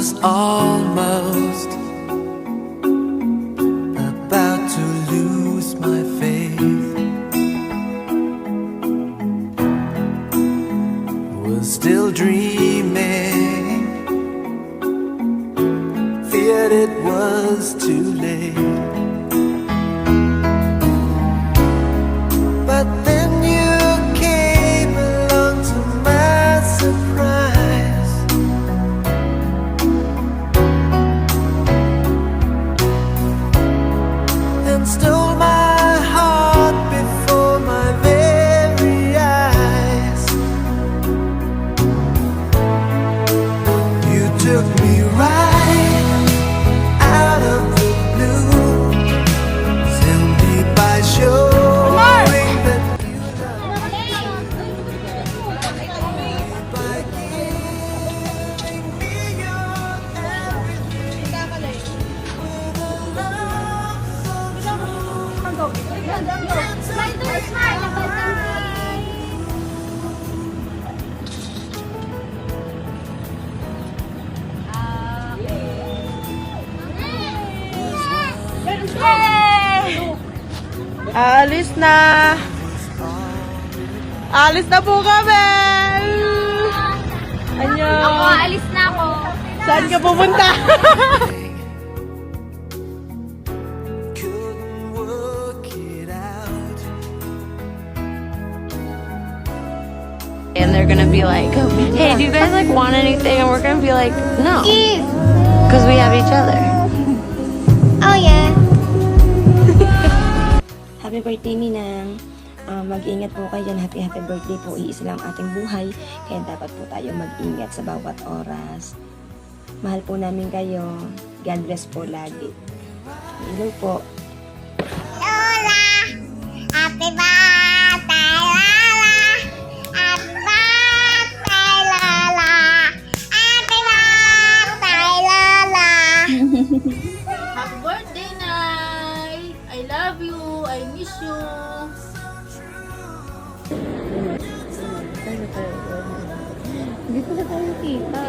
was almost about to lose my faith. Was still dreaming, feared it was too late. But then you came along to my surprise, and stole my heart before my very eyes. You took me right out of the blue, simply by showing that you love me, by giving me your everything, with a love so Alis na! Alis na po kami! Annyeong! Ako, alis na ako. Saan ka pupunta? couldn't work it out. And they're gonna be like, hey, do you guys like want anything? And we're gonna be like, no. Because we have each other. Oh, yeah. Happy birthday, Ninang. Mag-ingat po kayo dyan. Happy birthday po. Iisa lang ating buhay. Kaya dapat po tayo mag-ingat sa bawat oras. Mahal po namin kayo. God bless po lagi. Hello po. Lola! Happy birthday, Lola! Happy birthday, Lola! Happy birthday, Lola! Happy birthday, Nay! I love you. I miss you. Hindi ko na tayo kita.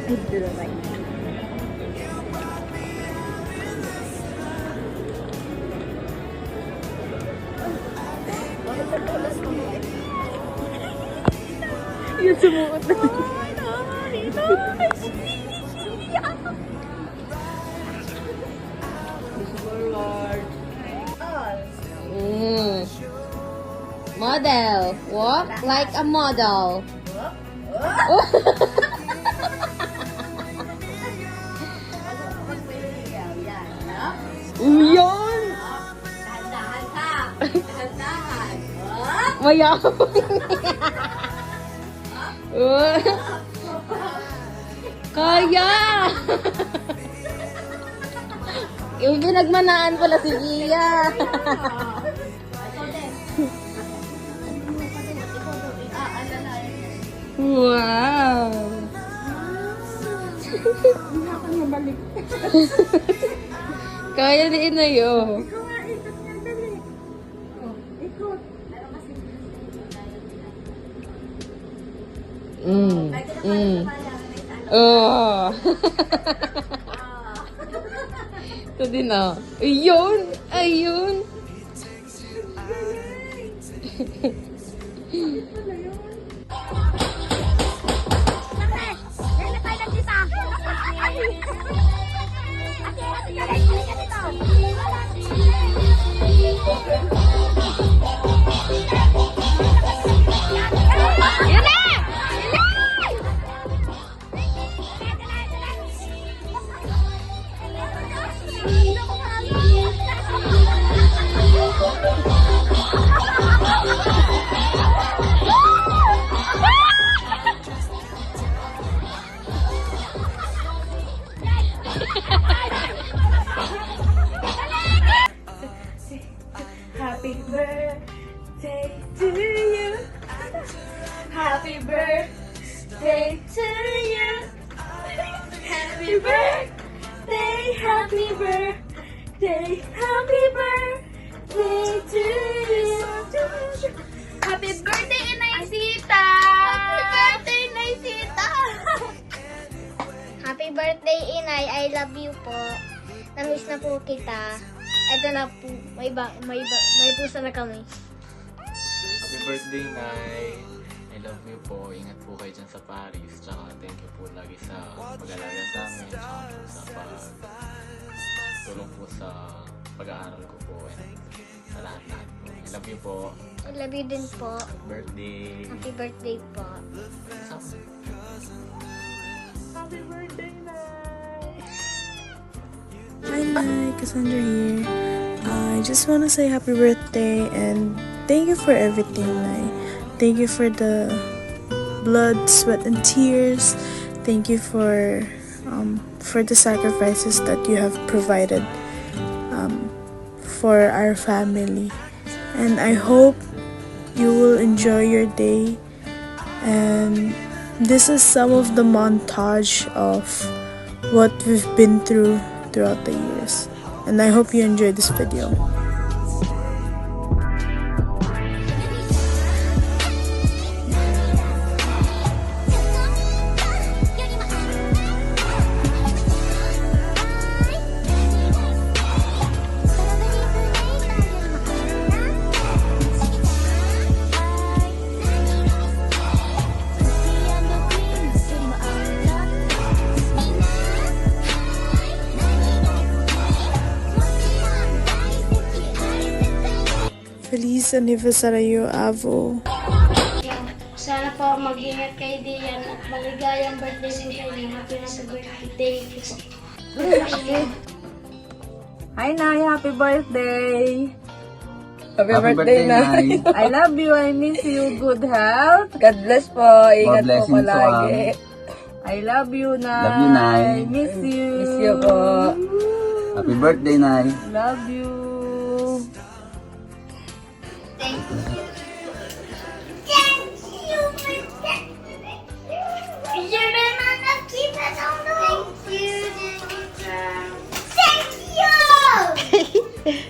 I do like that. Yung sumuot na. Model. Walk like a model. Yun! Dahan-dahan ka. Dahan-dahan. Mayabang. Kaya! Yung pinagmanaan pala si Iya. Wow! Kaya ni Inayo. Oh. Ito din ah. Ayun! Ayun! Happy birthday to you. Happy birthday to you. Happy birthday, happy birthday, happy birthday to you. Happy birthday, I love you po. Namiss na po kita. Ito na po, may pusa na kami. Happy birthday, Nay! I love you po. Ingat po kayo dyan sa Paris. Tsaka thank you po lagi sa pag-alaga sa amin. Tsaka po sa tulong po sa pag-aaral ko po. And sa lahat-lahat po. I love you po. I love you din po. Happy birthday! Happy birthday po. Happy birthday, Nay! Hi, Nay. Cassandra here. I just want to say happy birthday and thank you for everything, Nay. Thank you for the blood, sweat, and tears. Thank you for the sacrifices that you have provided for our family. And I hope you will enjoy your day. And this is some of the montage of what we've been through throughout the years. And I hope you enjoyed this video. Feliz Aniversario, Avo. Sana po mag-ingat kayo diyan at maligayang birthday po sa inyo. Happy birthday. Hi, Nay. Happy birthday. Happy birthday, Nay. I love you. I miss you. Good health. God bless po. Ingat po blessings palagi. I love you, Nay. Love you, Nay. Miss you. Miss you po. Happy birthday, Nay. Love you.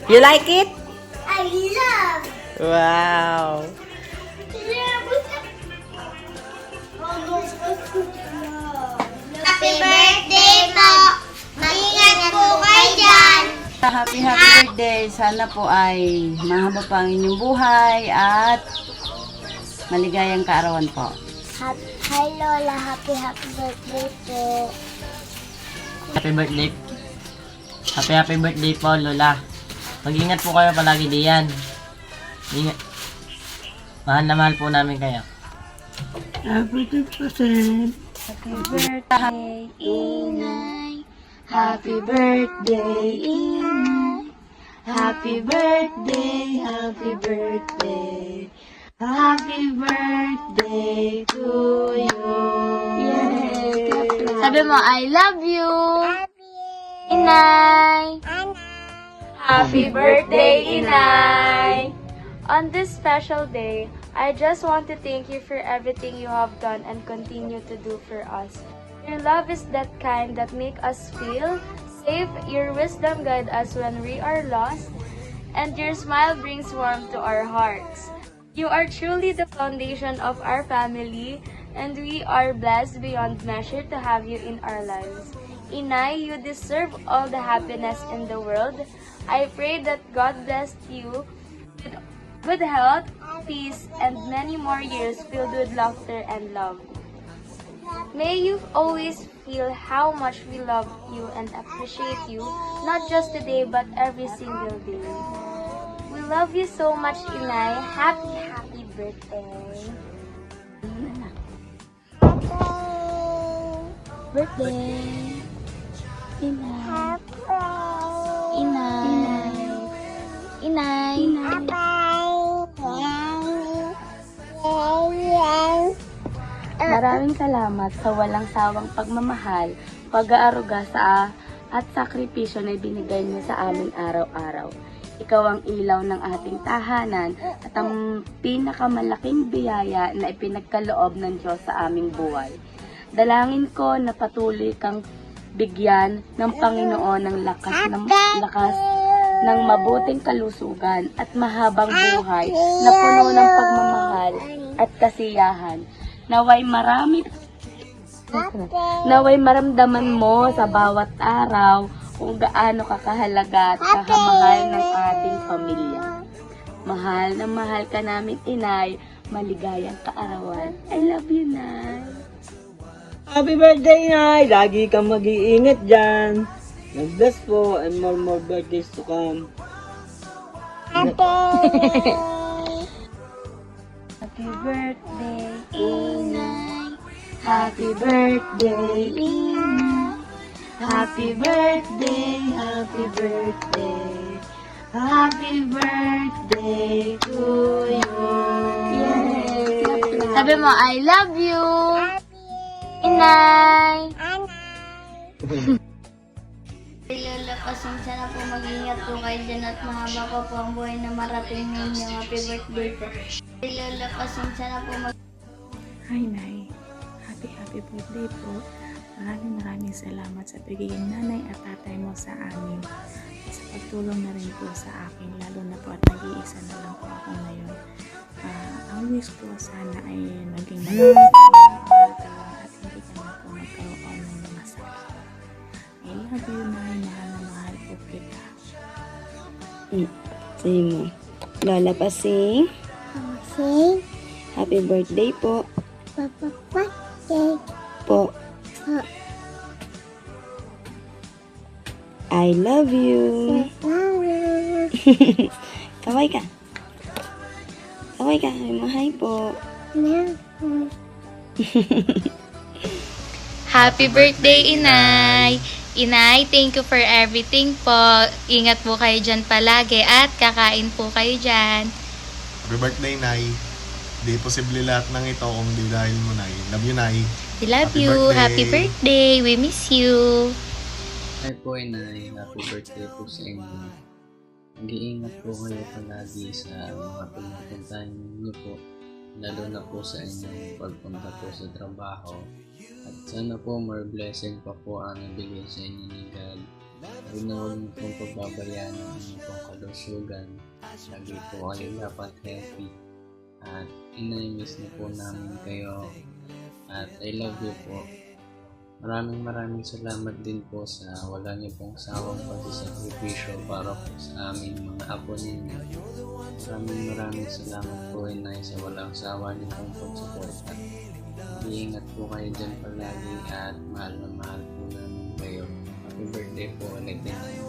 You like it? I love. Wow. Happy birthday po. Mag-ingat po kayo dyan. Happy birthday. Sana po ay mahaba pa ang inyong buhay at maligayang kaarawan po. Hi Lola, happy birthday po. Happy birthday. Happy birthday po, Lola. Mag-ingat po kayo palagi diyan. Ingat. Mahal na mahal po namin kayo. Happy birthday, Inay. Happy birthday, Inay. Happy birthday, happy birthday. Happy birthday to you. Yay! Sabi mo, I love you. Inay. Happy birthday, Inay. On this special day, I just want to thank you for everything you have done and continue to do for us. Your love is that kind that make us feel safe. Your wisdom guide us when we are lost, and your smile brings warmth to our hearts. You are truly the foundation of our family, and we are blessed beyond measure to have you in our lives. Inay, you deserve all the happiness in the world. I pray that God bless you with good health, peace, and many more years filled with laughter and love. May you always feel how much we love you and appreciate you, not just today but every single day. We love you so much, Inay. Happy birthday. Birthday. Inay. Inay. Maraming salamat sa walang sawang pagmamahal, pag-aaruga sa at sakripisyo na ibinigay niyo sa amin araw-araw. Ikaw ang ilaw ng ating tahanan at ang pinakamalaking biyaya na ipinagkaloob ng Diyos sa aming buhay. Dalangin ko na patuloy kang bigyan ng Panginoon ng lakas ng mabuting kalusugan at mahabang buhay na puno ng pagmamahal at kasiyahan. Naway marami Naway maramdaman mo sa bawat araw kung gaano ka kahalaga at kahamahal ng ating pamilya. Mahal na mahal ka namin, Inay. Maligayang kaarawan. I love you, Nay. Happy birthday, Nay! Lagi kang mag-iingat dyan. God bless po and more birthdays to come. Happy birthday, Inay. Happy birthday, Inay. Happy birthday, happy birthday. Happy birthday to you. Sabi mo, I love you. Inay. Lola, pasensya na po, mag-ingat po kayo dyan at mahaba pa po ang buhay na marating ninyo. Happy birthday po. Lola, pasensya na po, Hi, Nay. Happy birthday po. Maraming salamat sa pagiging nanay at tatay mo sa amin. Sa pagtulong na rin po sa akin, lalo na po at nag-iisa na lang po ako ngayon. Ang wish ko sana ay maging malakas at hindi ka na po magkaroon ng mga sakit. I love you, Nay. Mahal na mahal po kita. Say mo. Lola Pasing. Happy birthday po. Po. I love you. Kaway ka. Kaway ka. Hi po. Happy birthday, Inay! Inay, thank you for everything po. Ingat po kayo dyan palagi at kakain po kayo dyan. Happy birthday, Nay. Di posible lahat ng ito kung di dahil mo, Nay. Love you, Nay. We love Happy you. birthday. Happy birthday. We miss you. Hi po, Inay. Happy birthday po sa inyo. Mag-iingat po kayo palagi sa mga pinupuntahan niyo po. Lalo na po sa inyong pagpunta po sa trabaho. At sana po more blessing pa po ang nabigay sa inyo ni God. Huwag na huwag niyo pong pagbabayaan ang inyong pong kalusugan. Lagi po kayo dapat healthy. At inay-miss na po namin kayo. At I love you po. Maraming salamat din po sa wala niyo pong sawang pagsasakripisyo para po sa aming mga apo ninyo. Maraming salamat po, Inay, sa walang sawa niyo pong pagsuporta. Iingat po kayo dyan palagi at mahal na mahal po namin kayo. Happy birthday po ulit, Inay.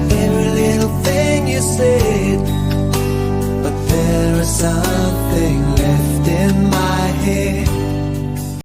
Every little thing you said, but there is something left in my head.